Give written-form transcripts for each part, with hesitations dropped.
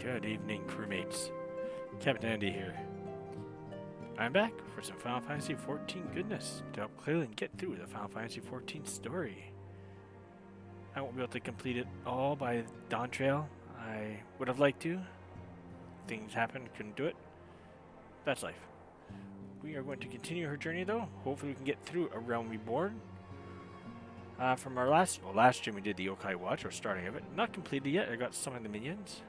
Good evening, crewmates. Captain Andy here. I'm back for some Final Fantasy XIV goodness to help Clearly get through the Final Fantasy XIV story. I won't be able to complete it all by Dawn Trail. I would have liked to. Things happened, couldn't do it. That's life. We are going to continue her journey though. Hopefully we can get through A Realm Reborn. From our last stream we did the Yokai Watch, or starting of it. Not completed yet, I got some of the minions.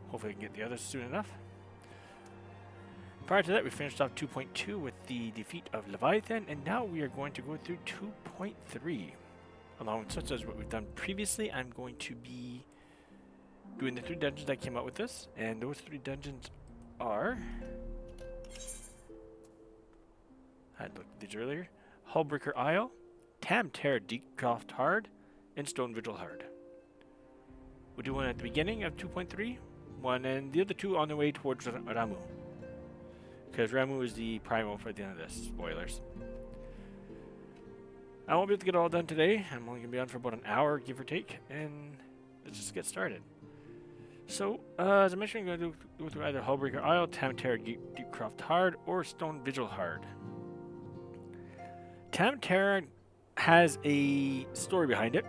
Hopefully I can get the others soon enough. Prior to that we finished off 2.2 with the defeat of Leviathan, and now we are going to go through 2.3. Along with such as what we've done previously, I'm going to be doing the 3 dungeons that came out with this, and those 3 dungeons are... I had looked at these earlier. Hullbreaker Isle, Tamter Deepcroft Hard, and Stone Vigil Hard. We'll do one at the beginning of 2.3, one and the other 2 on the way towards Ramu. Because Ramu is the primal for the end of this. Spoilers. I won't be able to get it all done today. I'm only going to be on for about an hour, give or take, and let's just get started. So, as I mentioned, I'm going to go through either Hullbreaker Isle, Tamter Deepcroft Hard, or Stone Vigil Hard. Tamter has a story behind it.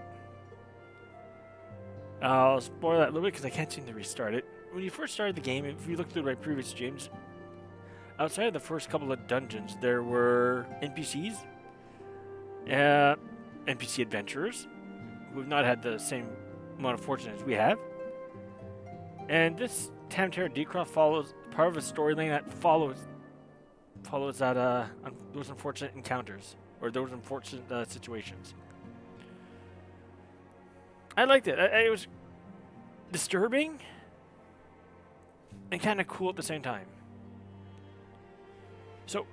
I'll spoil that a little bit because I can't seem to restart it. When you first started the game, if you look through my previous streams, outside of the first couple of dungeons, there were NPCs, NPC adventurers, who have not had the same amount of fortune as we have. And this Tamter Deepcroft follows part of a storyline that follows that those unfortunate encounters, or those unfortunate situations. I liked it. It was disturbing and kind of cool at the same time. So,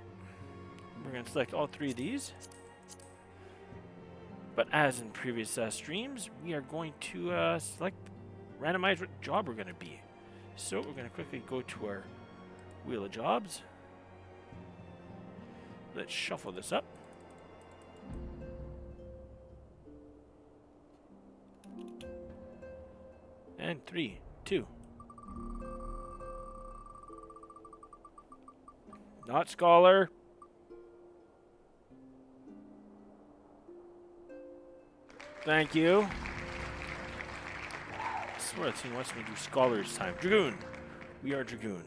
we're going to select all 3 of these. But as in previous streams, we are going to randomize what job we're going to be. So, we're going to quickly go to our Wheel of Jobs. Let's shuffle this up. And 3, 2. Not Scholar. Thank you. I swear the team wants me to do Scholar this time. Dragoon. We are Dragoon.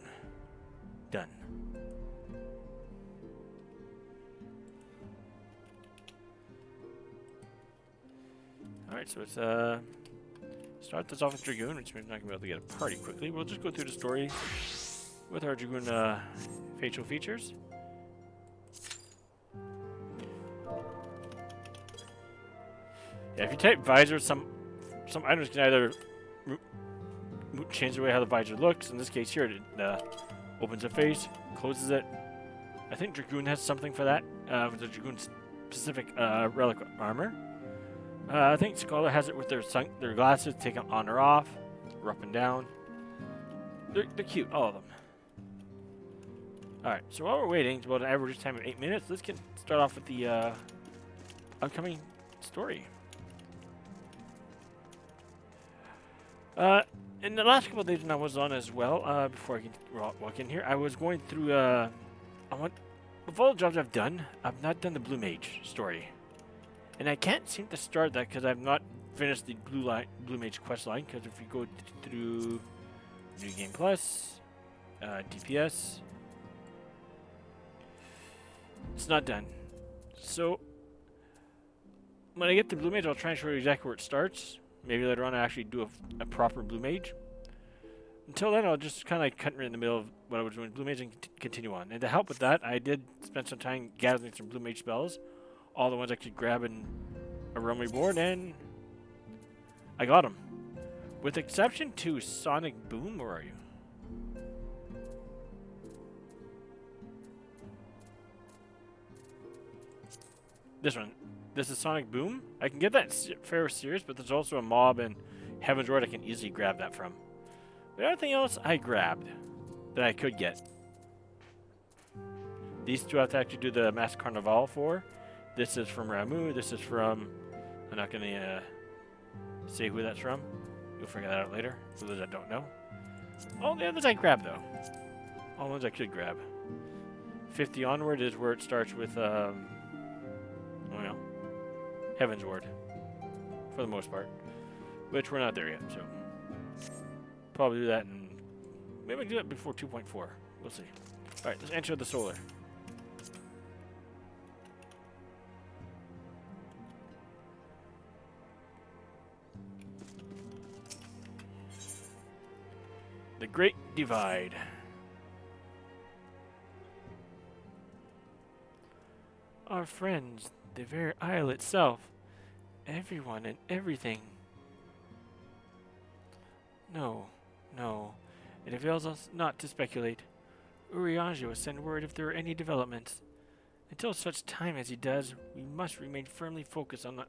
Done. Alright, so it's start this off with Dragoon, which means I'm not going to be able to get a party quickly. We'll just go through the story with our Dragoon facial features. Yeah, if you type visor, some items can either change the way how the visor looks. In this case here, it opens a face, closes it. I think Dragoon has something for that, with the Dragoon specific relic armor. I think Scholar has it with their glasses, take them on or off, or up and down. They're cute, all of them. Alright, so while we're waiting, it's about an average time of 8 minutes, let's start off with the upcoming story. In the last couple of days when I was on as well, before I can walk in here, I was going through, with all the jobs I've done, I've not done the Blue Mage story. And I can't seem to start that because I've not finished the Blue Mage quest line. Because if you go through New Game Plus, DPS, it's not done. So when I get to Blue Mage, I'll try and show you exactly where it starts. Maybe later on I actually do a proper Blue Mage. Until then, I'll just kind of like cut right in the middle of what I was doing Blue Mage and continue on. And to help with that, I did spend some time gathering some Blue Mage spells. All the ones I could grab in A Realm Reborn, and I got them. With exception to Sonic Boom, where are you? This one. This is Sonic Boom. I can get that fair serious, but there's also a mob in Heaven's Ward I can easily grab that from. But everything else I grabbed that I could get. These 2 I have to actually do the Mask Carnival for. This is from Ramu. This is from... I'm not going to say who that's from. You'll figure that out later, for those that don't know. All the others I grab, though. All the ones I could grab. 50 onward is where it starts with, well, Heaven's Ward. For the most part. Which we're not there yet, so. Probably do that in... Maybe do that before 2.4. We'll see. Alright, let's enter the solar. The Great Divide. Our friends, the very isle itself, everyone and everything. No, it avails us not to speculate. Eorzea will send word if there are any developments. Until such time as he does, we must remain firmly focused on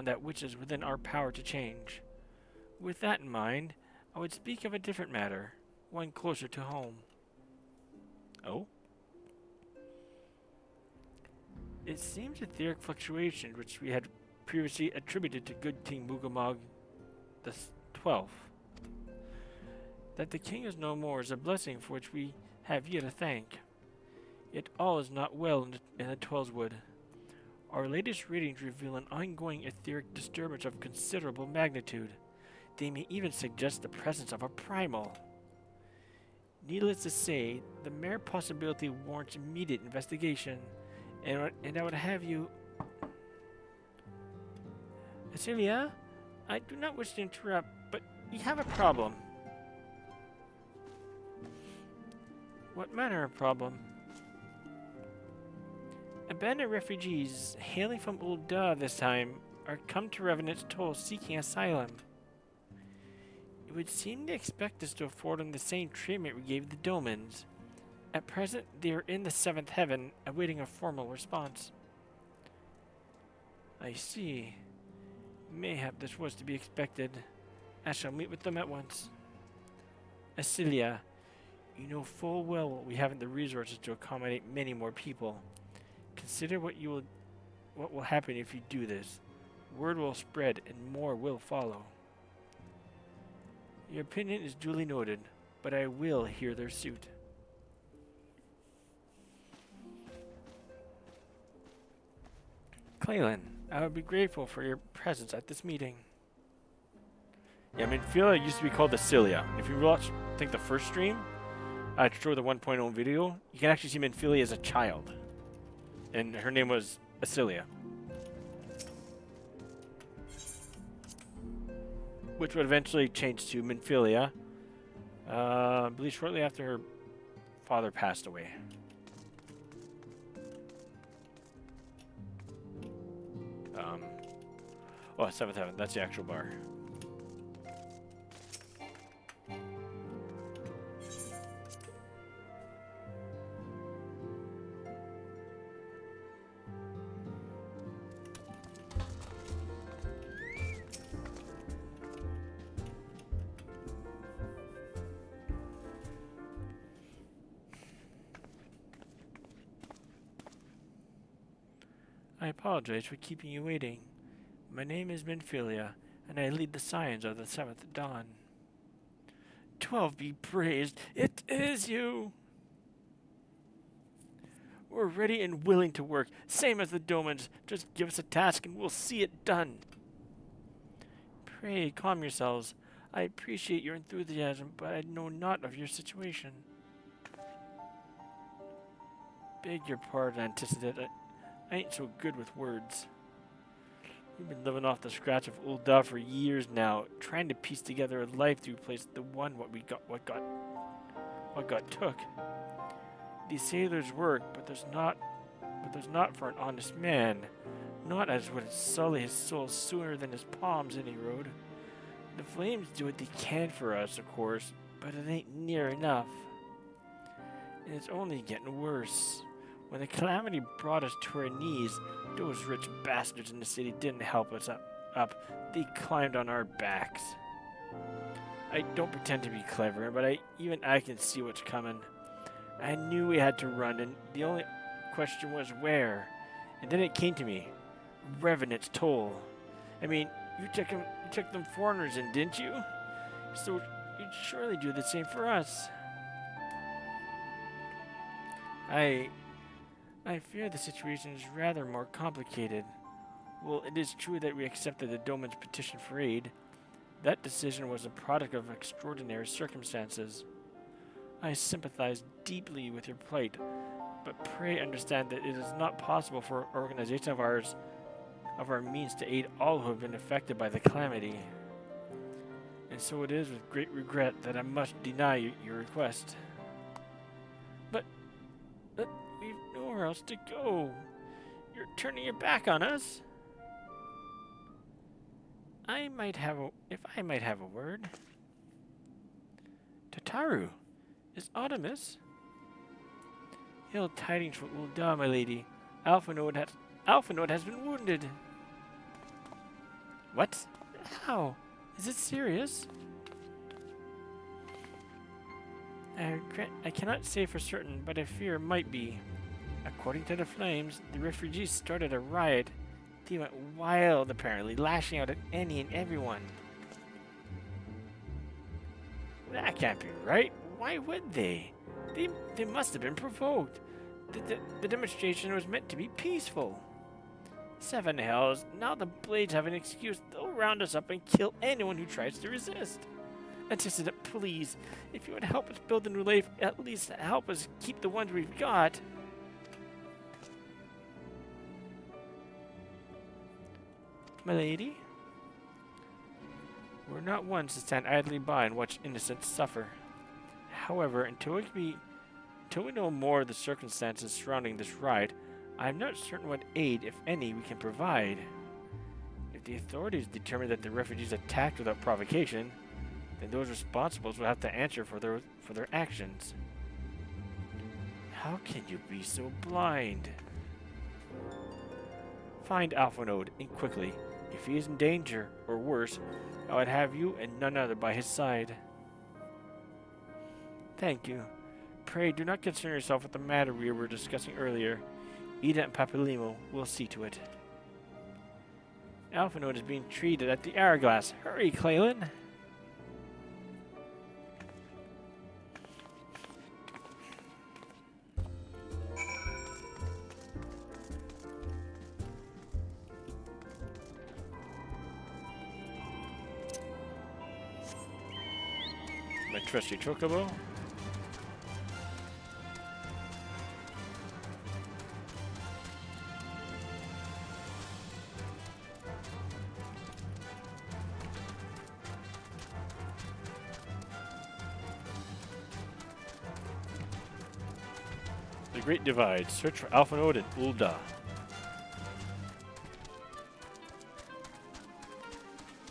that which is within our power to change. With that in mind, I would speak of a different matter, one closer to home. Oh? It seems etheric fluctuations, which we had previously attributed to good King Mugamog the 12th. That the king is no more is a blessing for which we have you to thank. Yet all is not well in the Twellswood. Our latest readings reveal an ongoing etheric disturbance of considerable magnitude. They may even suggest the presence of a primal. Needless to say, the mere possibility warrants immediate investigation, and I would have you... Eorzea, I do not wish to interrupt, but we have a problem. What manner of problem? Abandoned refugees, hailing from Eorzea this time, are come to Revenant's Toll seeking asylum. It would seem they expect us to afford them the same treatment we gave the Domans. At present, they are in the 7th heaven, awaiting a formal response. I see. Mayhap this was to be expected. I shall meet with them at once. Eorzea, you know full well we haven't the resources to accommodate many more people. Consider what will happen if you do this. Word will spread and more will follow. Your opinion is duly noted, but I will hear their suit. Claylan, I would be grateful for your presence at this meeting. Yeah, Minfilia used to be called Eorzea. If you watch, I think the first stream, I showed the 1.0 video, you can actually see Minfilia as a child. And her name was Eorzea. Which would eventually change to Minfilia. I believe shortly after her father passed away. Oh, 7th Heaven. That's the actual bar. I apologize for keeping you waiting. My name is Minfilia, and I lead the Scions of the 7th Dawn. 12 be praised, it is you! We're ready and willing to work, same as the Domans. Just give us a task and we'll see it done. Pray, calm yourselves. I appreciate your enthusiasm, but I know not of your situation. Beg your pardon, Anticidet. I ain't so good with words. We've been living off the scratch of Eorzea for years now, trying to piece together a life to replace the one what got took. These sailors work, but there's not for an honest man, not as would sully his soul sooner than his palms any road. The flames do what they can for us, of course, but it ain't near enough. And it's only getting worse. When the calamity brought us to our knees, those rich bastards in the city didn't help us up. They climbed on our backs. I don't pretend to be clever, but even I can see what's coming. I knew we had to run, and the only question was where. And then it came to me. Revenant's Toll. I mean, you took them foreigners in, didn't you? so you'd surely do the same for us. I fear the situation is rather more complicated. Well, it is true that we accepted the Doman's petition for aid. That decision was a product of extraordinary circumstances. I sympathize deeply with your plight, but pray understand that it is not possible for an organization of our means to aid all who have been affected by the calamity. And so it is with great regret that I must deny your request. But we've nowhere else to go. You're turning your back on us. If I might have a word. Tataru, is Audemus? Ill tidings for Ulda, my lady. Alphanode has been wounded. What? How? Is it serious? I cannot say for certain, but I fear it might be. According to the Flames, the refugees started a riot. They went wild, apparently, lashing out at any and everyone. That can't be right. Why would they? They must have been provoked. The demonstration was meant to be peaceful. Seven hells, now the Blades have an excuse. They'll round us up and kill anyone who tries to resist. Anticipated, please, if you would help us build a new life, at least help us keep the ones we've got. My lady? We're not ones to stand idly by and watch innocents suffer. However, until we know more of the circumstances surrounding this riot, I'm not certain what aid, if any, we can provide. If the authorities determine that the refugees attacked without provocation, then those responsible will have to answer for their actions. How can you be so blind? Find Alphanode, and quickly. If he is in danger, or worse, I would have you and none other by his side. Thank you. Pray do not concern yourself with the matter we were discussing earlier. Ida and Papalimo will see to it. Alphanode is being treated at the Hourglass. Hurry, Claylan! My trusty chocobo. The Great Divide. Search for Alphanode and Ulda.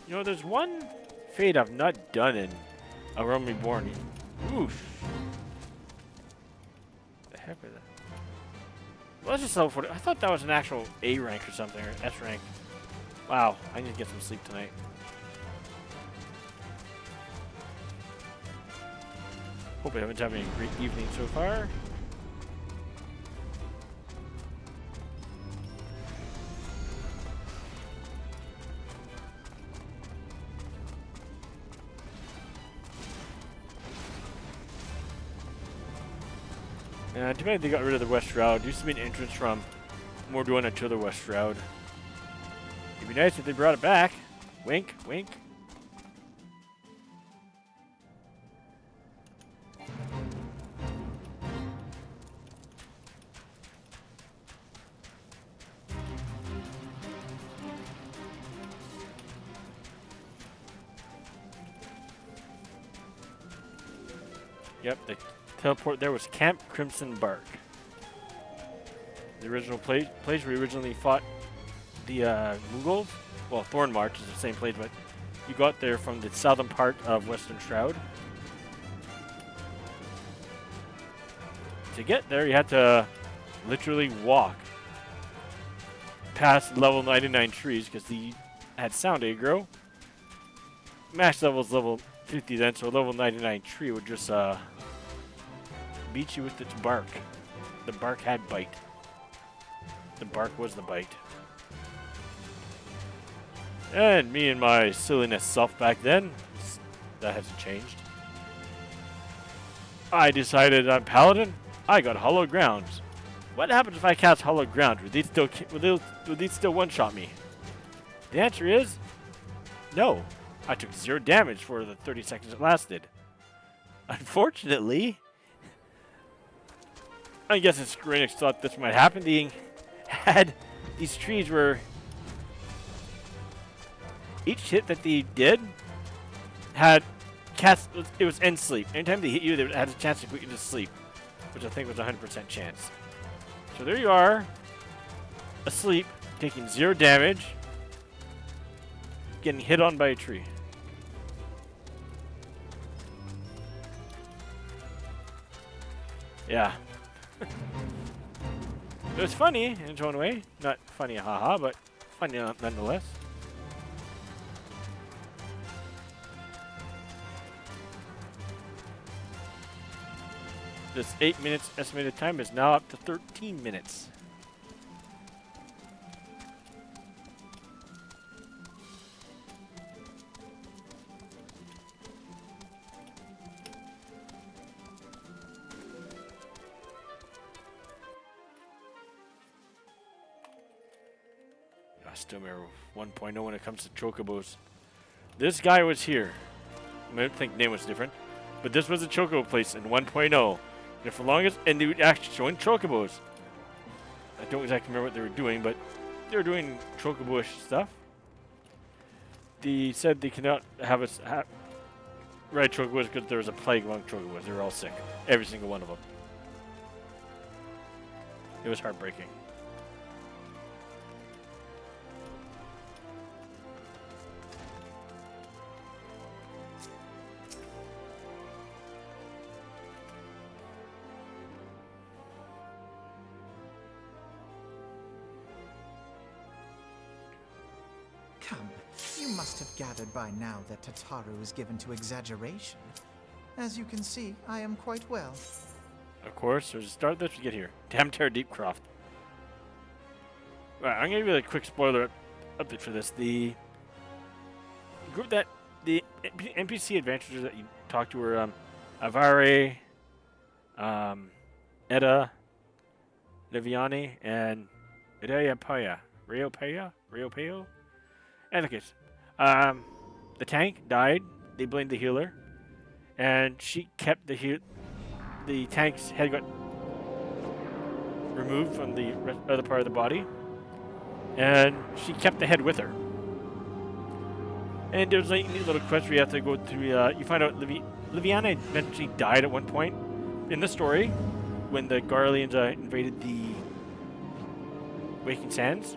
You know, there's one fate I've not done in A Realm Reborn. Oof. The heck is that? Well, let's just level 40. I thought that was an actual A rank or something, or S rank. Wow, I need to get some sleep tonight. Hope everyone's having a great evening so far. Too bad they got rid of the West Shroud. Used to be an entrance from Morduana to the West Shroud. It'd be nice if they brought it back. Wink, wink. Yep, the teleport there was Camp Crimson Bark. The original place where we originally fought the Mughals. Well, Thorn March is the same place, but you got there from the southern part of Western Shroud. To get there, you had to literally walk past level 99 trees because they had sound aggro. Max level is level 50 then, so a level 99 tree would just beat you with its bark. The bark had bite. The bark was the bite. And me and my silliness self back then That hasn't changed. I decided on Paladin. I got hollow grounds. What happens if I cast hollow grounds? Would these still one-shot me? The answer is no. I took 0 damage for the 30 seconds it lasted. Unfortunately, I guess Square Enix thought this might happen. They had these trees where each hit that they did had cast. It was end sleep. Anytime they hit you, they had a chance to put you to sleep, which I think was a 100% chance. So there you are, asleep, taking 0 damage, getting hit on by a tree. Yeah. It was funny in its own way. Not funny, haha, but funny nonetheless. This 8 minutes estimated time is now up to 13 minutes. I still remember 1.0 when it comes to chocobos. This guy was here. I don't think name was different, but this was a chocobo place in 1.0. And for longest, and they were actually showing chocobos. I don't exactly remember what they were doing, but they were doing chocobo-ish stuff. They said they cannot have us ride chocobos because there was a plague among chocobos. They were all sick, every single one of them. It was heartbreaking. Come, you must have gathered by now that Tataru is given to exaggeration. As you can see, I am quite well. Of course, there's a start that we get here. Damn Terra Deepcroft. Right, I'm gonna give you a quick spoiler update for this. The group that the NPC adventurers that you talked to were Avare, Edda, Liviani, and Reopeo. And the case, the tank died. They blamed the healer, and she kept the tank's head got removed from the other part of the body, and she kept the head with her. And there's like a neat little quest where you have to go through. You find out Liviana eventually died at one point in the story when the Garleans invaded the Waking Sands.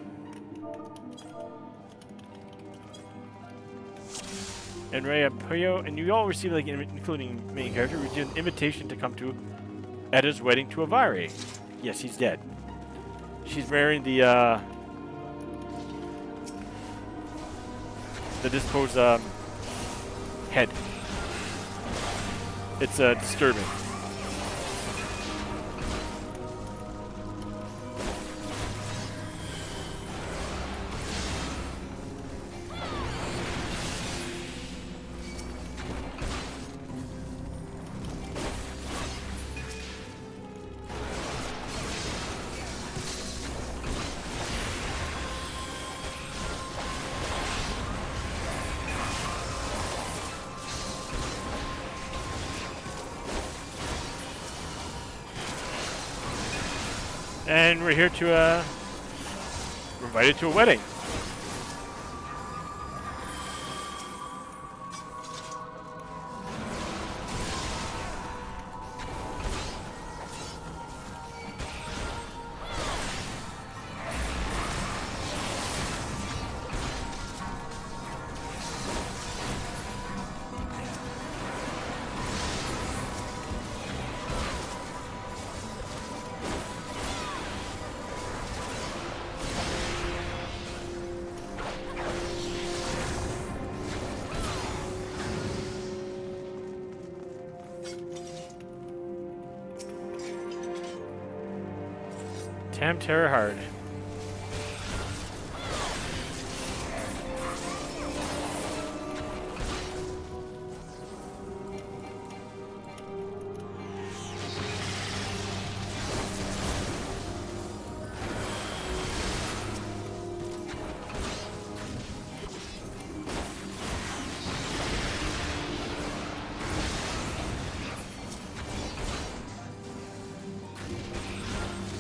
And Rhea Puyo, and you all receive, like, including main character, receive an invitation to come to Edda's wedding to Avare. Yes, he's dead. She's wearing the disposed head. It's disturbing. And we're here to, we're invited to a wedding. Tam Terror Hard.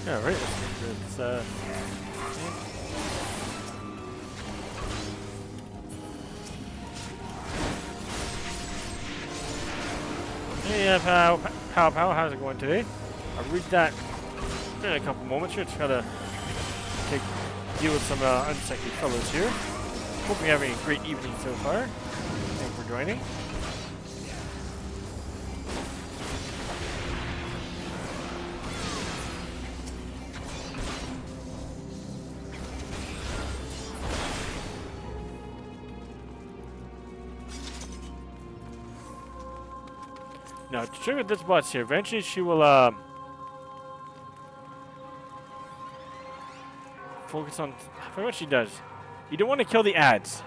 Yeah, right. It's hey, Pow, how's it going today? I'll read that in a couple moments here. Just gotta deal with some unsightly fellows here. Hope you're having a great evening so far. Thanks for joining. Now, to trigger this boss here, eventually she will focus on. I forget what she does. You don't want to kill the ads.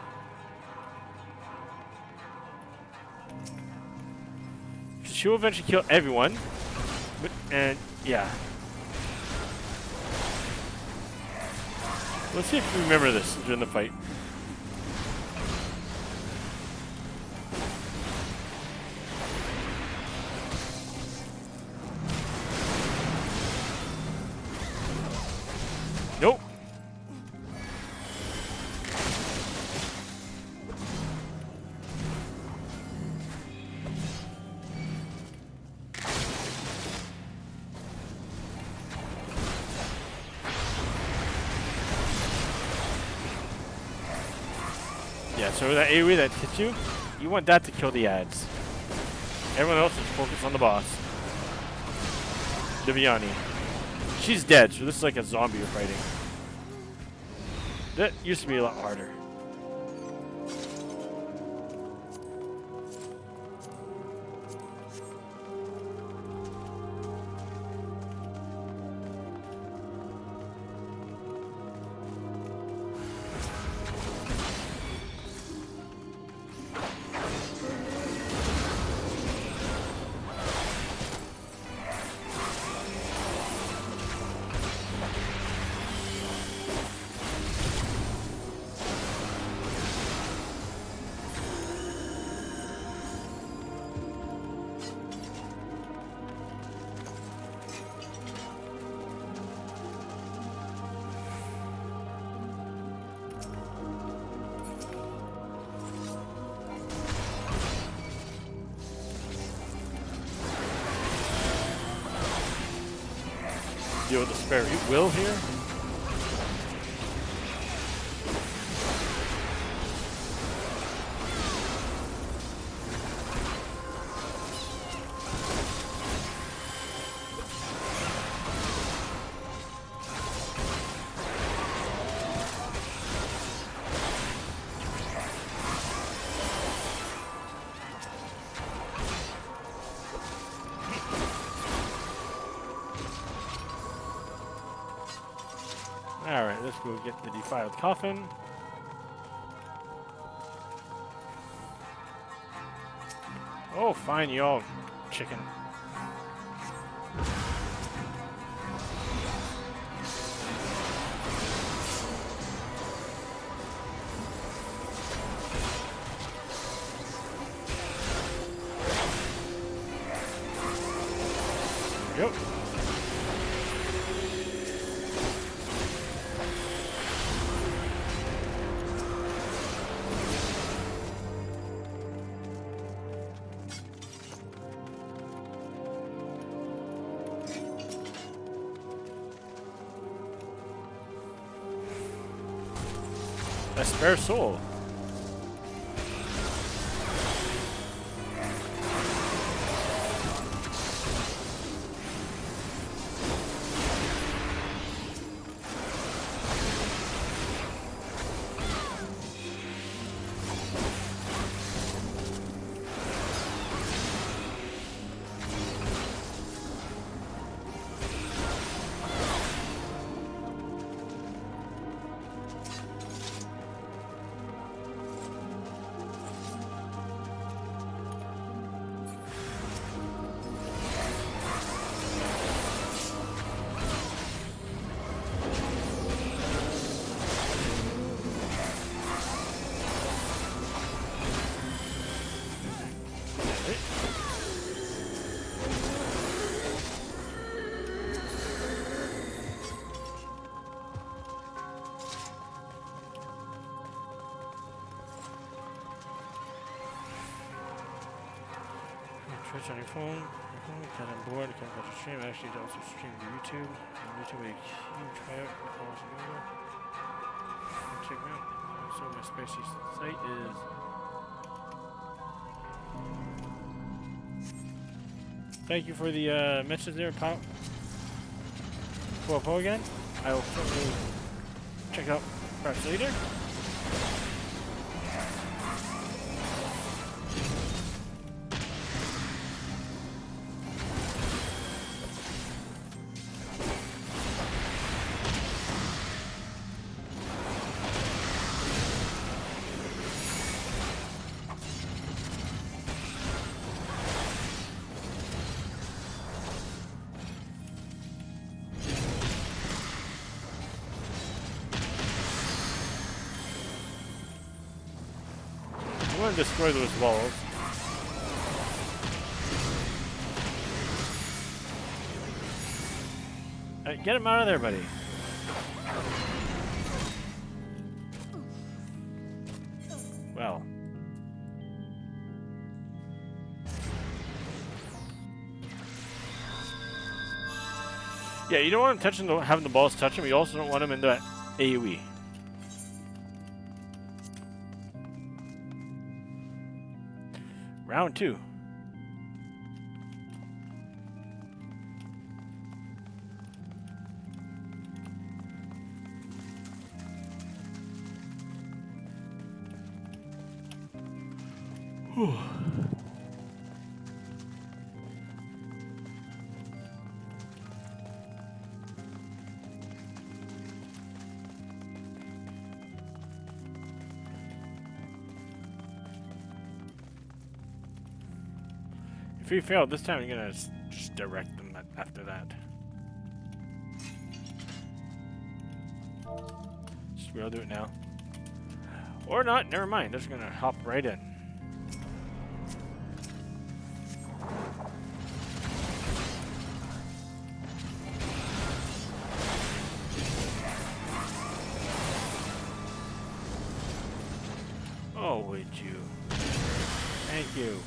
She will eventually kill everyone. And yeah. Let's see if we remember this during the fight. Nope. Yeah, so that AoE that hits you, you want that to kill the ads. Everyone else is focused on the boss. Viviani. She's dead, so this is like a zombie you're fighting. That used to be a lot harder. Deal with the spare will here. Alright, let's go get the defiled coffin. Oh, fine, y'all, chicken. Yep. A spare soul. Twitch on your phone. Get on board. Can't watch a stream. Actually, it's also streamed to YouTube. On YouTube, a huge tryout. Follow us on Google. Check me out. So my spicy site is. Thank you for the message there, Pop. Popo again. I will certainly check out perhaps later. I'm going to destroy those walls. Alright, get him out of there, buddy. Well. Yeah, you don't want him touching having the balls touch him. You also don't want him in that AoE. Round 2. Whew. If he failed this time, you're gonna just direct them after that. Just we'll do it now. Or not, never mind. They're just gonna hop right in. Oh, would you? Thank you.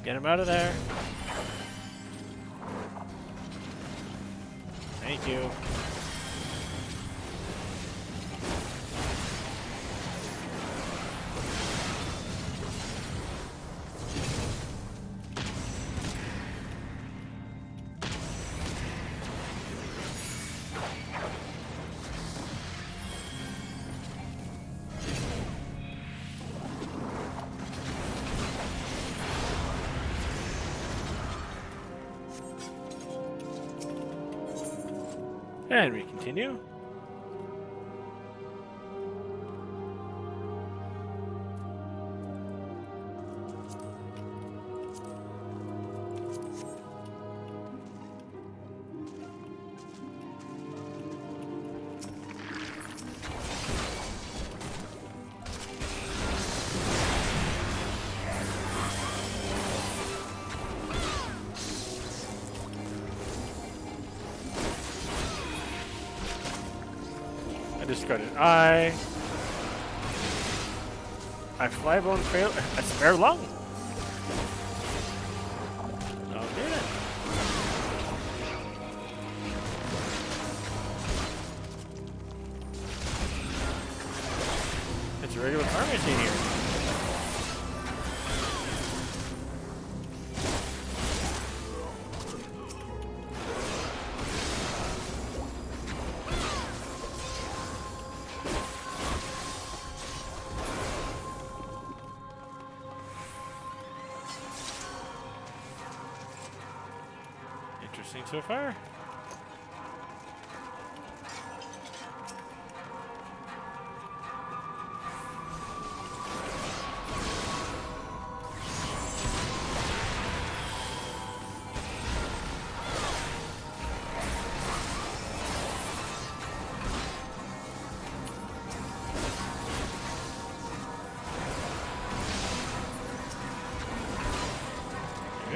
Get him out of there. Thank you. And we continue. Discarded eye. I fly bone fail. A spare lung. Okay then. It's a regular pharmacy here. So far.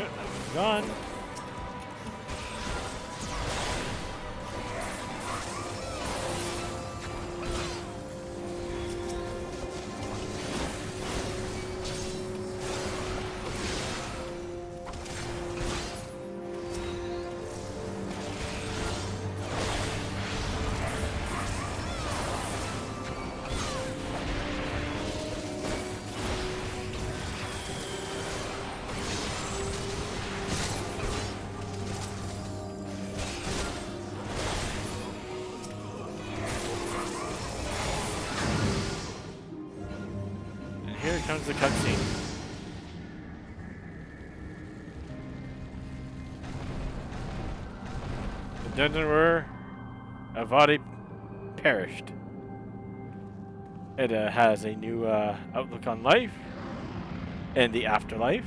Yep, that one's gone. Here comes the cutscene. The dungeon where Avadi perished. It has a new outlook on life and the afterlife.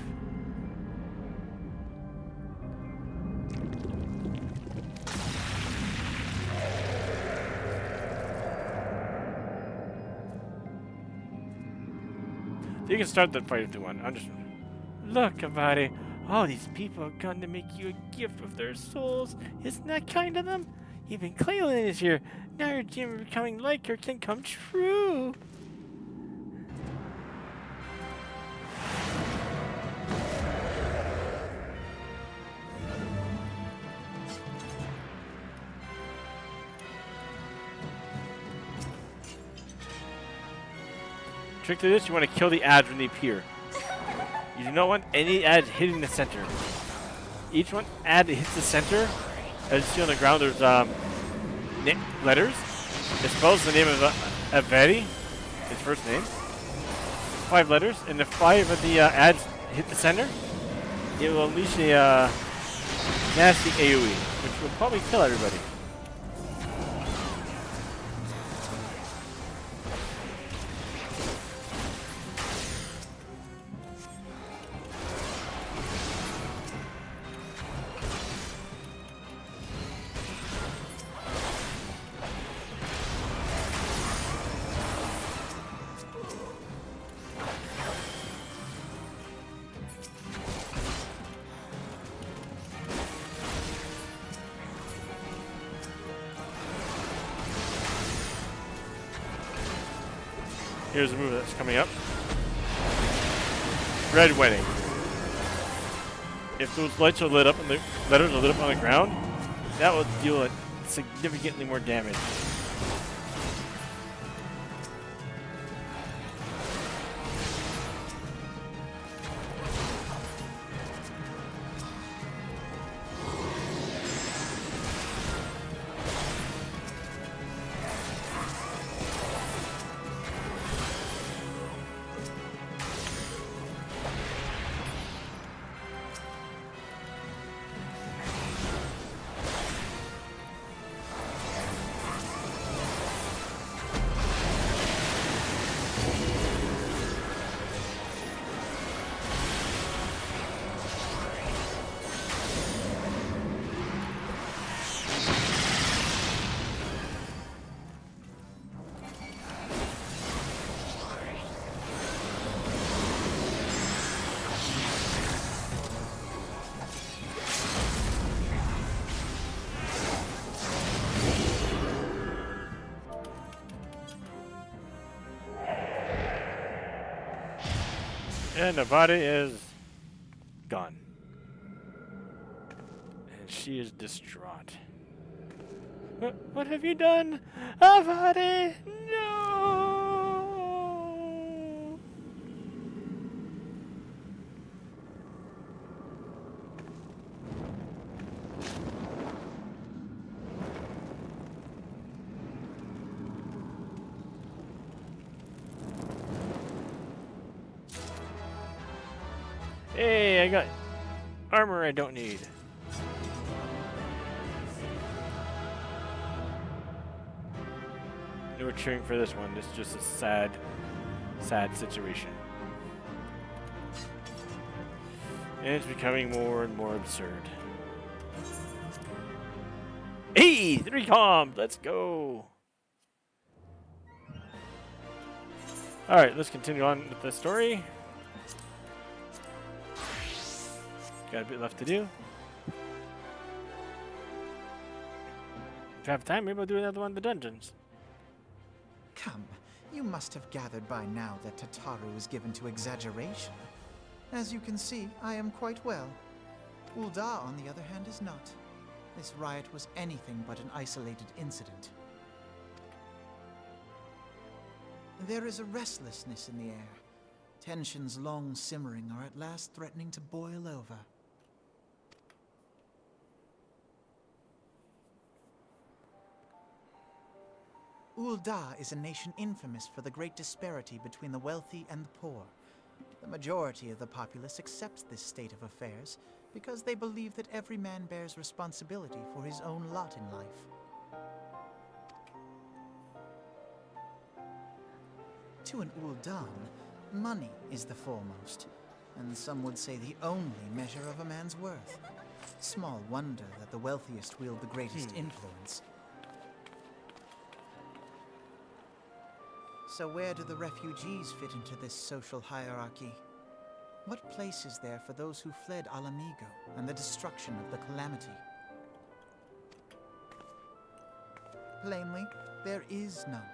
You can start that fight if you want. I'm just... Look, Avadi. All these people have come to make you a gift of their souls. Isn't that kind of them? Even Cleland is here. Now your dream of becoming like her can come true. Trick to this, you want to kill the ads when they appear. You do not want any ads hitting the center. Each one ad that hits the center, as you see on the ground, there's letters. It spells the name of Avadi, his first name. 5 letters, and if 5 of the ads hit the center, it will unleash a nasty AoE, which will probably kill everybody. Here's a move that's coming up. Red Wedding. If those lights are lit up and the letters are lit up on the ground, that will deal significantly more damage. And Avadi is gone. And she is distraught. What have you done? Avadi! No! Hey, I got armor I don't need. No cheering for this one. This is just a sad, sad situation. And it's becoming more and more absurd. Hey, 3 comms, let's go. Alright, let's continue on with the story. Got a bit left to do. If I have time, maybe I'll do another one in the dungeons. Come, you must have gathered by now that Tataru is given to exaggeration. As you can see, I am quite well. Ul'dah, on the other hand, is not. This riot was anything but an isolated incident. There is a restlessness in the air. Tensions long simmering are at last threatening to boil over. Ul'dah is a nation infamous for the great disparity between the wealthy and the poor. The majority of the populace accepts this state of affairs because they believe that every man bears responsibility for his own lot in life. To an Ul'dah, money is the foremost, and some would say the only measure of a man's worth. Small wonder that the wealthiest wield the greatest influence. So where do the refugees fit into this social hierarchy? What place is there for those who fled Alamigo and the destruction of the Calamity? Plainly, there is none.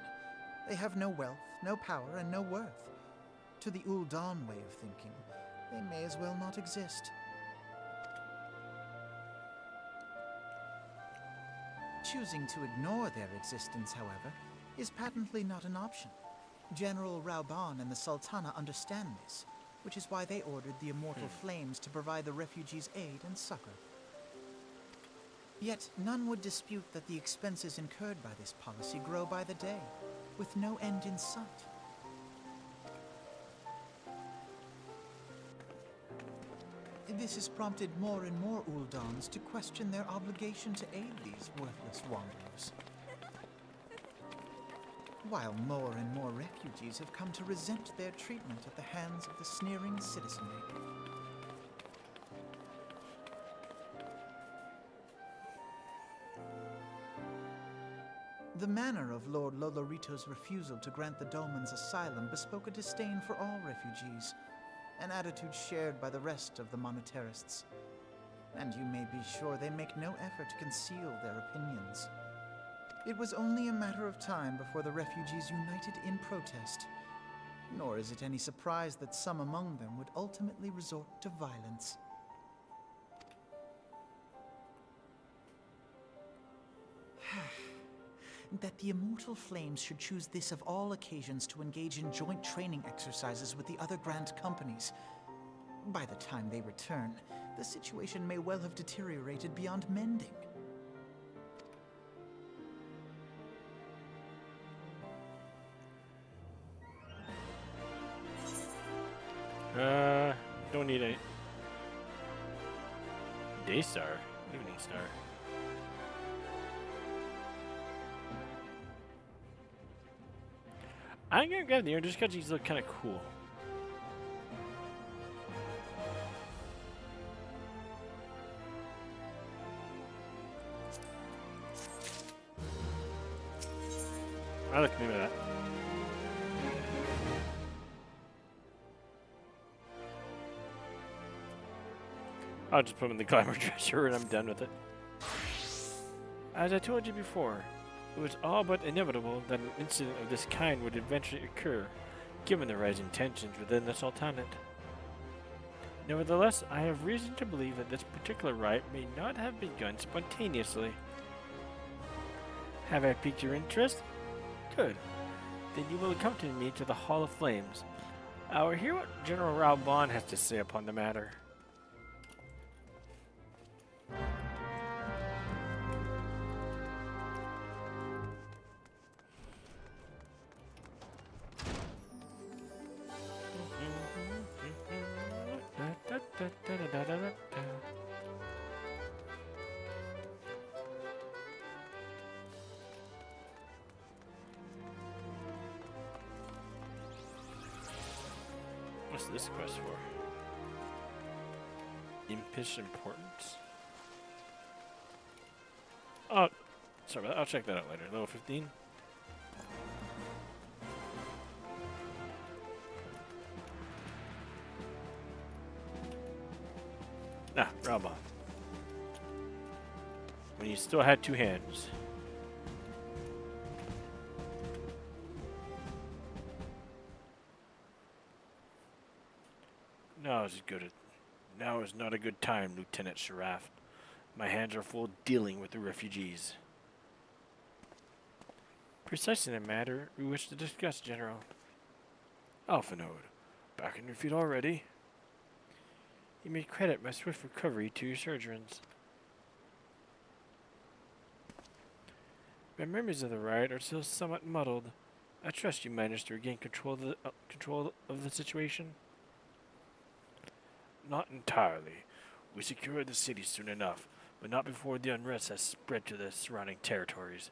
They have no wealth, no power, and no worth. To the Ul'dah way of thinking, they may as well not exist. Choosing to ignore their existence, however, is patently not an option. General Rauban and the Sultana understand this, which is why they ordered the Immortal Flames to provide the refugees aid and succor. Yet none would dispute that the expenses incurred by this policy grow by the day, with no end in sight. This has prompted more and more Uldans to question their obligation to aid these worthless wanderers. While more and more refugees have come to resent their treatment at the hands of the sneering citizenry. The manner of Lord Lolorito's refusal to grant the Dolmens asylum bespoke a disdain for all refugees, an attitude shared by the rest of the monetarists. And you may be sure they make no effort to conceal their opinions. It was only a matter of time before the refugees united in protest, nor is it any surprise that some among them would ultimately resort to violence. That the Immortal Flames should choose this of all occasions to engage in joint training exercises with the other Grand Companies. By the time they return, the situation may well have deteriorated beyond mending. Don't need a day star, evening star. I'm gonna grab the ear just because these look kind of cool. I like the name of that. I'll just put them in the glamour treasure and I'm done with it. As I told you before, it was all but inevitable that an incident of this kind would eventually occur, given the rising tensions within the Sultanate. Nevertheless, I have reason to believe that this particular riot may not have begun spontaneously. Have I piqued your interest? Good. Then you will accompany me to the Hall of Flames. I will hear what General Rauban has to say upon the matter. What's this quest for? Impish importance? Oh, sorry about that. I'll check that out later. Level 15. Nah, Rama. When you still had two hands. Now is not a good time, Lieutenant Sharaf. My hands are full dealing with the refugees. Precisely the matter we wish to discuss, General. Alphanode, back on your feet already? You may credit my swift recovery to your surgeons. My memories of the riot are still somewhat muddled. I trust you managed to regain control of the situation? Not entirely. We secured the city soon enough, but not before the unrest has spread to the surrounding territories.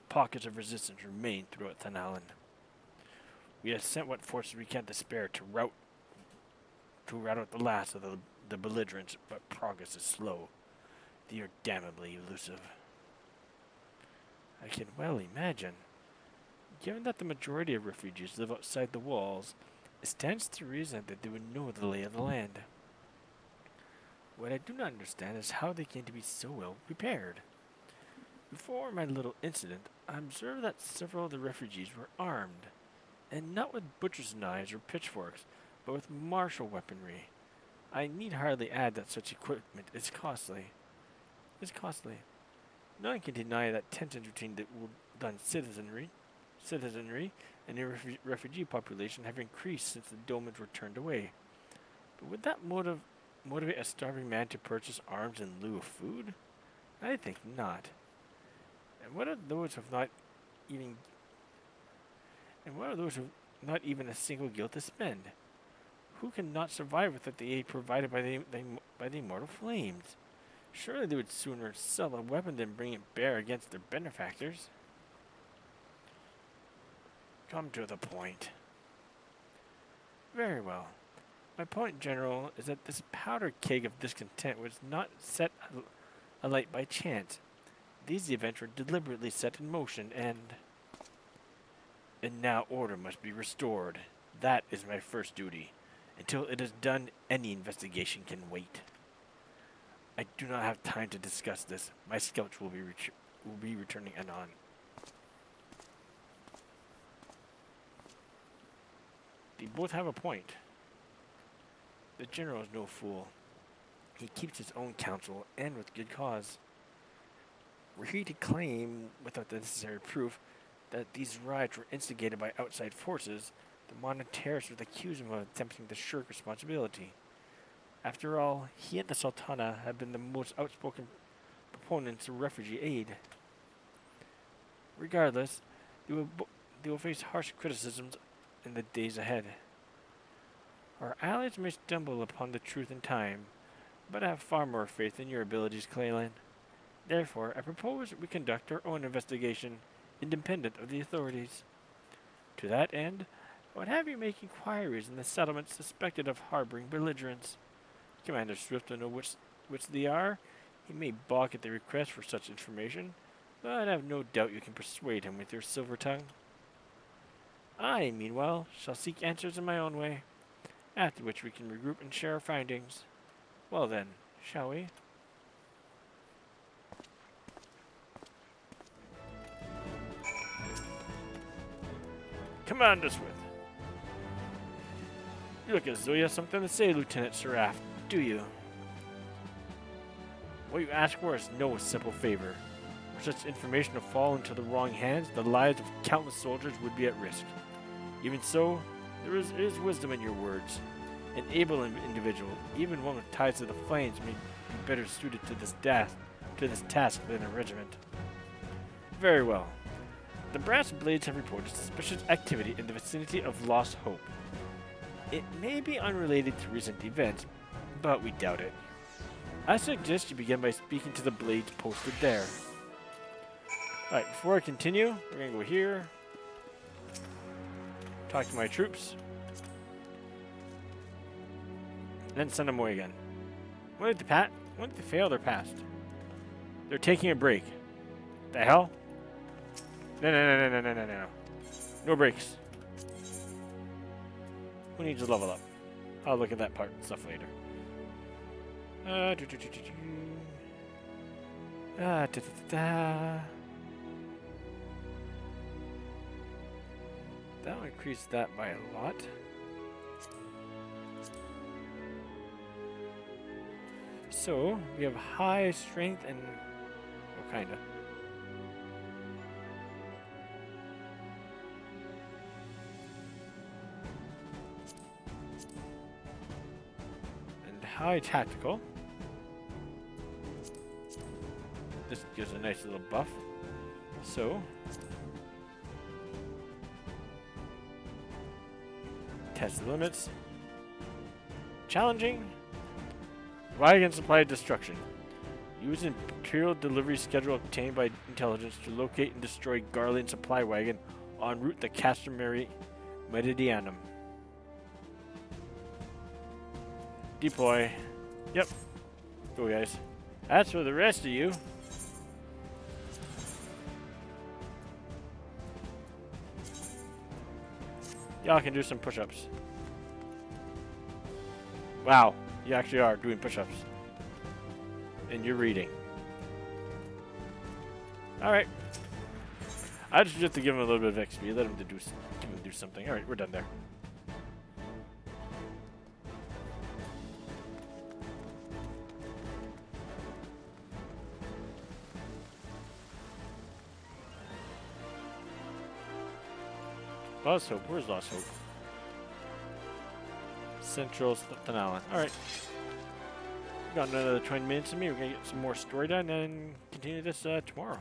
Pockets of resistance remain throughout Thanalan. We have sent what forces we can to spare to rout out the last of the belligerents, but progress is slow. They are damnably elusive. I can well imagine. Given that the majority of refugees live outside the walls, it stands to reason that they would know the lay of the land. What I do not understand is how they came to be so well prepared. Before my little incident, I observed that several of the refugees were armed, and not with butcher's knives or pitchforks, but with martial weaponry. I need hardly add that such equipment is costly. No one can deny that tensions between the Uldan citizenry and the refugee population have increased since the Domans were turned away. But would that motivate a starving man to purchase arms in lieu of food? I think not. And what are those who have not even a single guild to spend? Who cannot survive without the aid provided by the immortal flames? Surely they would sooner sell a weapon than bring it bare against their benefactors. Come to the point. Very well. My point, General, is that this powder keg of discontent was not set alight by chance. These events were deliberately set in motion, and now order must be restored. That is my first duty. Until it is done, any investigation can wait. I do not have time to discuss this. My scouts will be returning anon. They both have a point. The general is no fool. He keeps his own counsel, and with good cause. Were he to claim, without the necessary proof, that these riots were instigated by outside forces, the monetarists would accuse him of attempting to shirk responsibility. After all, he and the Sultana have been the most outspoken proponents of refugee aid. Regardless, they will face harsh criticisms in the days ahead. Our allies may stumble upon the truth in time, but I have far more faith in your abilities, Claylan. Therefore, I propose that we conduct our own investigation, independent of the authorities. To that end, I would have you make inquiries in the settlements suspected of harboring belligerents. Commander Swift will know which they are. He may balk at the request for such information, but I have no doubt you can persuade him with your silver tongue. I, meanwhile, shall seek answers in my own way, after which we can regroup and share our findings. Well then, shall we? Commander Swift. You look as though you have something to say, Lieutenant Sharaf, do you? What you ask for is no simple favor. For such information to fall into the wrong hands, the lives of countless soldiers would be at risk. Even so, there is wisdom in your words. An able individual, even one with ties to the flames, may be better suited to this task than a regiment. Very well. The Brass Blades have reported suspicious activity in the vicinity of Lost Hope. It may be unrelated to recent events, but we doubt it. I suggest you begin by speaking to the Blades posted there. Alright, before I continue, we're going to go here. Talk to my troops. Then send them away again. When did they fail their past? They're taking a break. The hell? No. No breaks. Who needs to level up? I'll look at that part and stuff later. Do, do, do, do, do. Da, da, da. That'll increase that by a lot. So we have high strength and well, kinda. And high tactical. This gives a nice little buff. So test the limits. Challenging. Wagon supply destruction. Use an Imperial delivery schedule obtained by intelligence to locate and destroy Garland supply wagon en route to Castramary Meridianum. Deploy. Yep. Go guys. That's for the rest of you. Y'all can do some push-ups. Wow, you actually are doing push-ups. And you're reading. Alright. I just have to give him a little bit of XP. Let him do something. Alright, we're done there. Lost Hope. Where's Lost Hope? Central Thanalan. Alright. Got another 20 minutes of me. We're going to get some more story done and continue this tomorrow.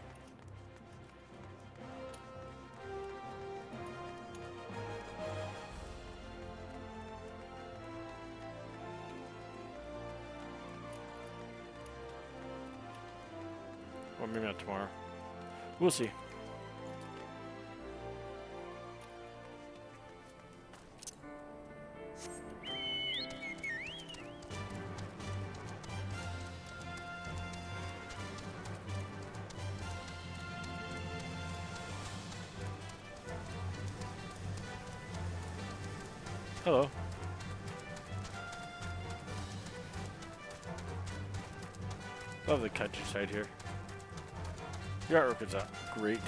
Or maybe not tomorrow. We'll see. Hello. Love the countryside here. Your artwork is great.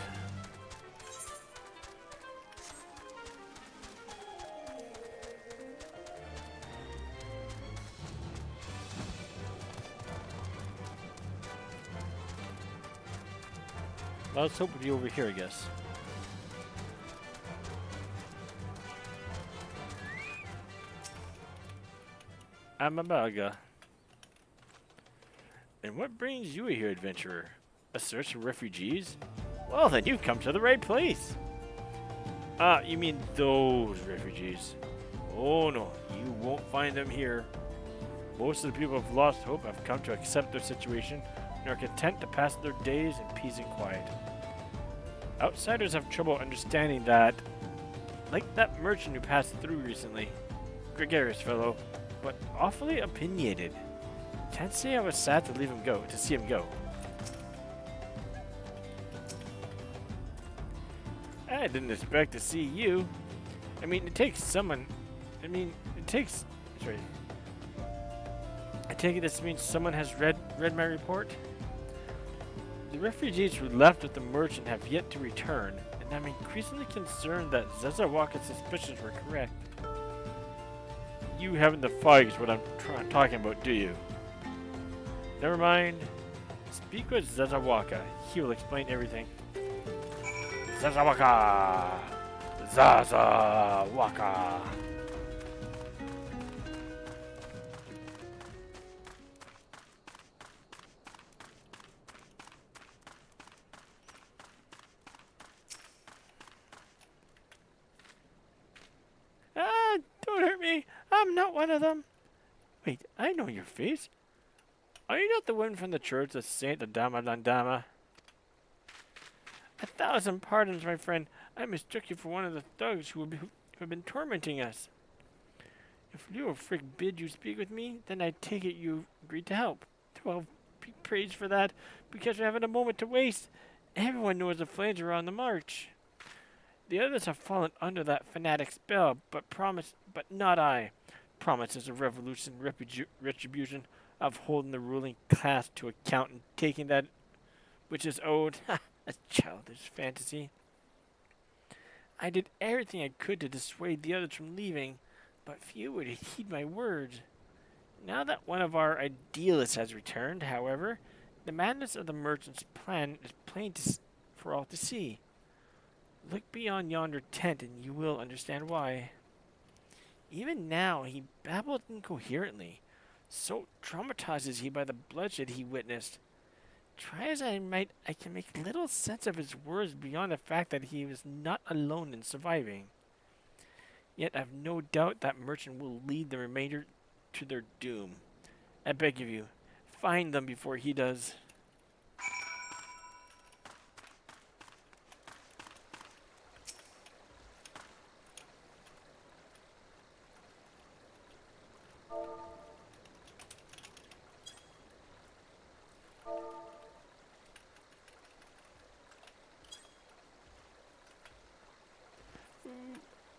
Well, let's hope to be over here, I guess. Amabaga. And what brings you here, adventurer? A search for refugees? Well, then you've come to the right place. Ah, you mean those refugees? Oh no, you won't find them here. Most of the people of Lost Hope have come to accept their situation and are content to pass their days in peace and quiet. Outsiders have trouble understanding that, like that merchant who passed through recently. Gregarious fellow, but awfully opinionated. Can't say I was sad to see him go. I didn't expect to see you. I take it this means someone has read my report. The refugees who left with the merchant have yet to return, and I'm increasingly concerned that Zezawaka's suspicions were correct. You haven't the fog is what I'm talking about, do you? Never mind. Speak with Zezawaka. He will explain everything. Zezawaka! Zezawaka! Ah, don't hurt me. I'm not one of them. Wait, I know your face. Are you not the one from the church of Saint Adama Landama? 1,000 pardons, my friend. I mistook you for one of the thugs who have been tormenting us. If Leo Frick bid you speak with me, then I take it you agreed to help. Well, be praised for that, because we haven't a moment to waste. Everyone knows the flames are on the march. The others have fallen under that fanatic spell, but not I. Promises of revolution, retribution, of holding the ruling class to account and taking that which is owed. A childish fantasy. I did everything I could to dissuade the others from leaving, but few would heed my words. Now that one of our idealists has returned, however, the madness of the merchant's plan is plain for all to see. Look beyond yonder tent and you will understand why. Even now he babbled incoherently. So traumatized is he by the bloodshed he witnessed. Try as I might, I can make little sense of his words beyond the fact that he was not alone in surviving. Yet I've no doubt that merchant will lead the remainder to their doom. I beg of you, find them before he does.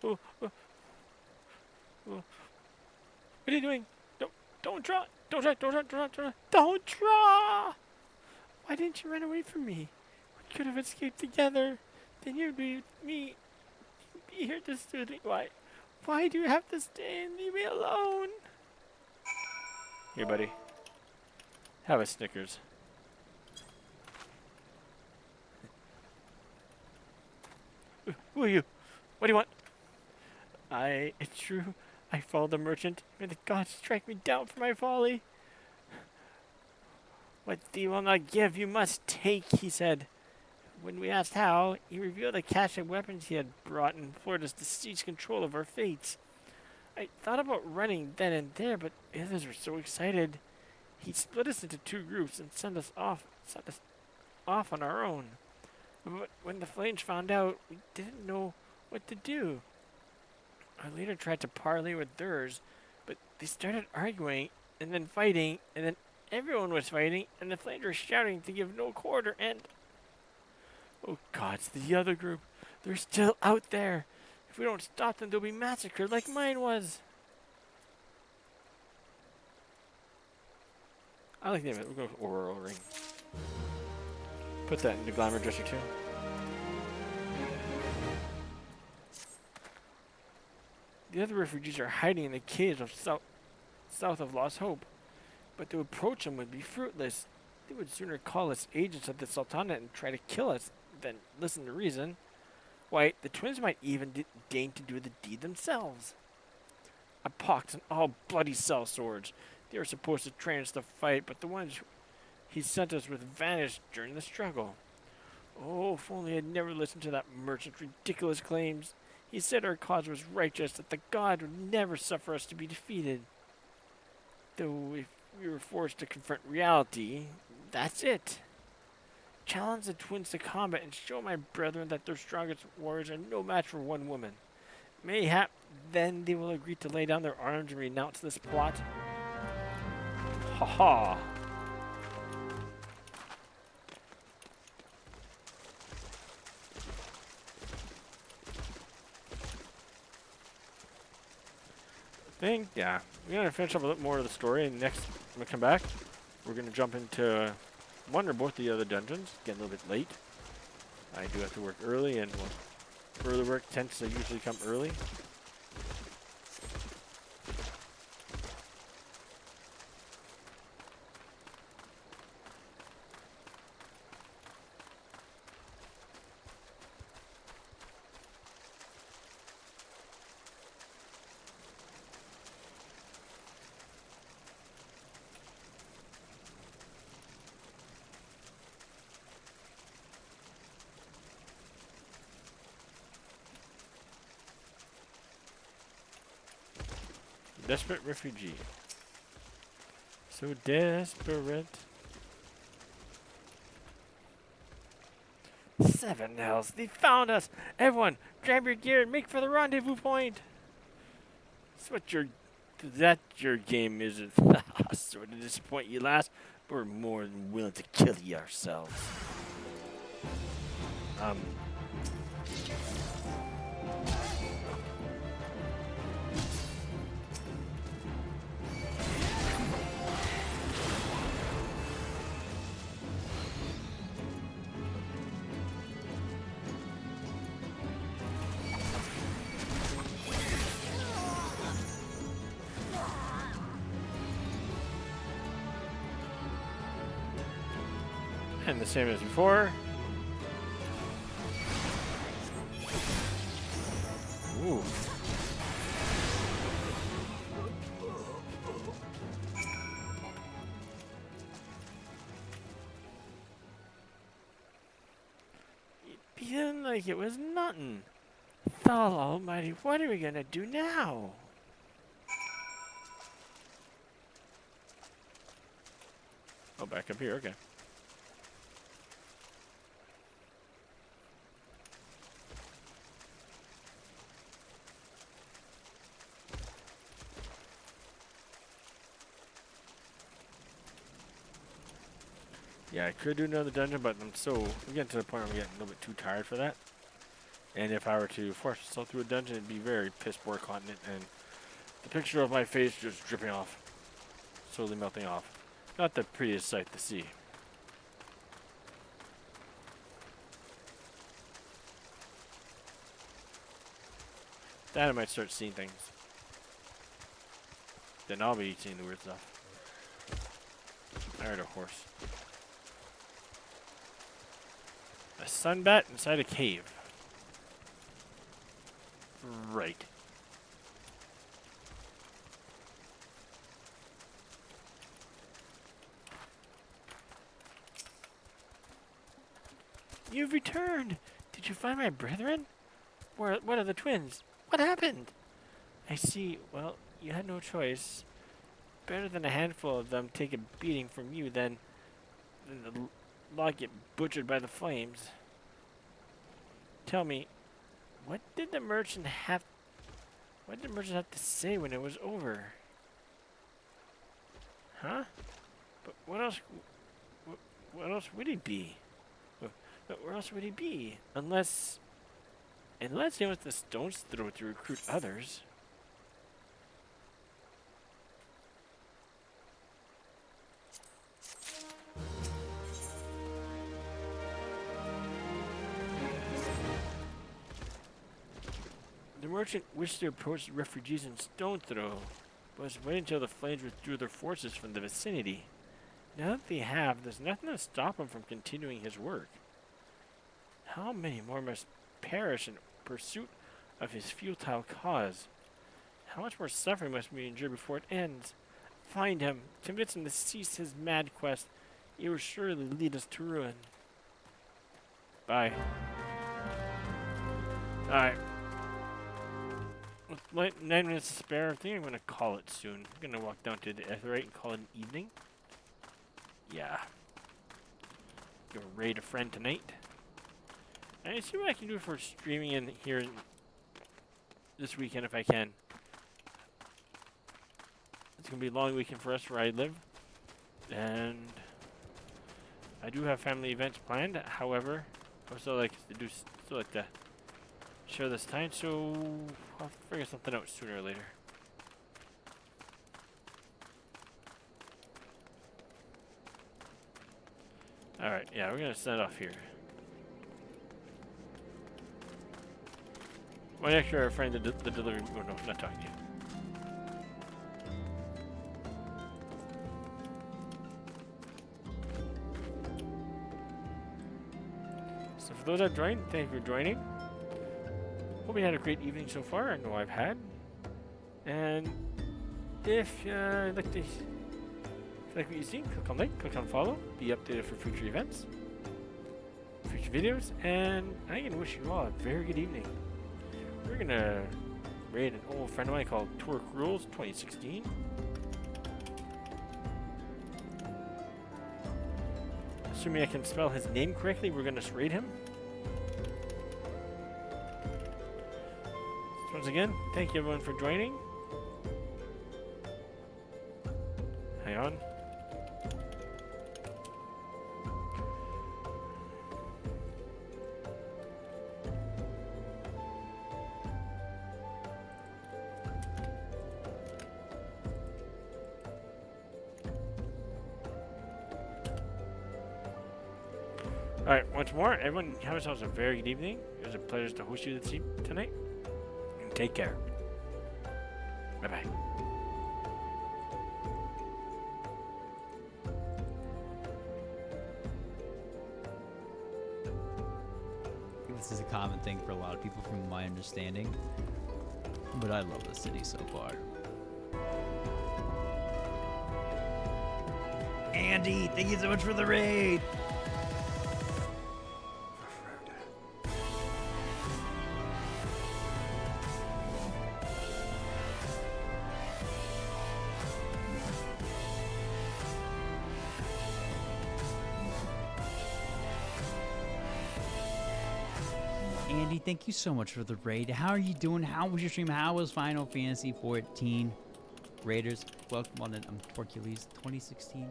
Oh, oh, oh. What are you doing? Don't draw! Don't draw! Don't draw! Why didn't you run away from me? We could have escaped together. Then you'd be with me. Be here to soothe me. Why do you have to stay and leave me alone? Here, buddy. Have a Snickers. Who are you? What do you want? It's true. I followed the merchant. May the gods strike me down for my folly. What thee will not give, you must take, he said. When we asked how, he revealed a cache of weapons he had brought and implored us to seize control of our fates. I thought about running then and there, but the others were so excited. He split us into two groups and sent us off on our own. But when the flames found out, we didn't know what to do. Our leader tried to parley with theirs, but they started arguing and then fighting, and then everyone was fighting, and the flames were shouting to give no quarter, and... Oh gods, the other group. They're still out there. If we don't stop them, they'll be massacred like mine was. I like the name of it. We'll go with Auroral Ring. Put that in the glamour dresser too. The other refugees are hiding in the caves of south of Lost Hope, but to approach them would be fruitless. They would sooner call us agents of the Sultanate and try to kill us than listen to reason. Why, the twins might even deign to do the deed themselves. A pox and all bloody sellswords. They were supposed to train us to fight, but the ones he sent us with vanished during the struggle. Oh, if only I had never listened to that merchant's ridiculous claims. He said our cause was righteous, that the god would never suffer us to be defeated. Though if we were forced to confront reality, that's it. Challenge the twins to combat and show my brethren that their strongest warriors are no match for one woman. Mayhap then they will agree to lay down their arms and renounce this plot. Ha ha! Yeah, we're going to finish up a little more of the story, and next, when we come back, we're going to jump into one or both the other dungeons. Getting a little bit late. I do have to work early, and early work tends to usually come early. Desperate refugee. So desperate. 7 hells, they found us! Everyone, grab your gear and make for the rendezvous point! That your game isn't. Sort of disappoint you last, but we're more than willing to kill you ourselves. And the same as before. Ooh. Feeling like it was nothing. Thal Almighty, what are we gonna do now? Oh, back up here, okay. Yeah, I could do another dungeon, but I'm getting to the point where I'm getting a little bit too tired for that. And if I were to force myself through a dungeon, it'd be very piss poor content, and the picture of my face just dripping off, slowly melting off. Not the prettiest sight to see. Then I might start seeing things. Then I'll be seeing the weird stuff. I heard a horse. A sunbat inside a cave. Right. You've returned! Did you find my brethren? What are the twins? What happened? I see. Well, you had no choice. Better than a handful of them take a beating from you than the lot get butchered by the flames. Tell me, what did the merchant have to say when it was over? Huh? But what else would he be? But where else would he be? Unless he wants the stone's throw to recruit others. The merchant wished to approach the refugees in stone throw, but was waiting until the flames withdrew their forces from the vicinity. Now that they have, there's nothing to stop him from continuing his work. How many more must perish in pursuit of his futile cause? How much more suffering must we endure before it ends? Find him, convince him to cease his mad quest. He will surely lead us to ruin. Bye. Alright. With 9 minutes to spare, I think I'm going to call it soon. I'm going to walk down to the Etherite and call it an evening. Yeah. Go raid a friend tonight. And see what I can do for streaming in here this weekend if I can. It's going to be a long weekend for us where I live. And I do have family events planned. However, I still like to share this time, so I'll figure something out sooner or later. Alright, yeah, we're going to set off here. Why actually our friend the delivery? Oh no, not talking to you. So for those that joined, thank you for joining. Hope you had a great evening so far. I know I've had. And if you like what you see, click on like, click on follow, be updated for future events, future videos, and I'm gonna wish you all a very good evening. We're gonna raid an old friend of mine called Torque Rules 2016. Assuming I can spell his name correctly, we're gonna raid him. So once again, thank you everyone for joining. Hang on. Alright, once more, everyone have yourselves a very good evening. It was a pleasure to host you tonight. And take care. Bye-bye. this is a common thing for a lot of people from my understanding. But I love the city so far. Andy, thank you so much for the raid! Andy, thank you so much for the raid. How are you doing? How was your stream? How was Final Fantasy 14? Raiders, welcome on in. I'm Hercules 2016.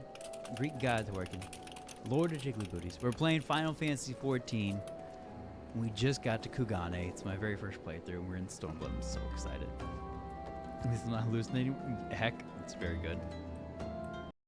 Greek gods working. Lord of Jiggly Booties. We're playing Final Fantasy 14. We just got to Kugane. It's my very first playthrough. We're in Stormblood. I'm so excited. This is not hallucinating. Heck, it's very good.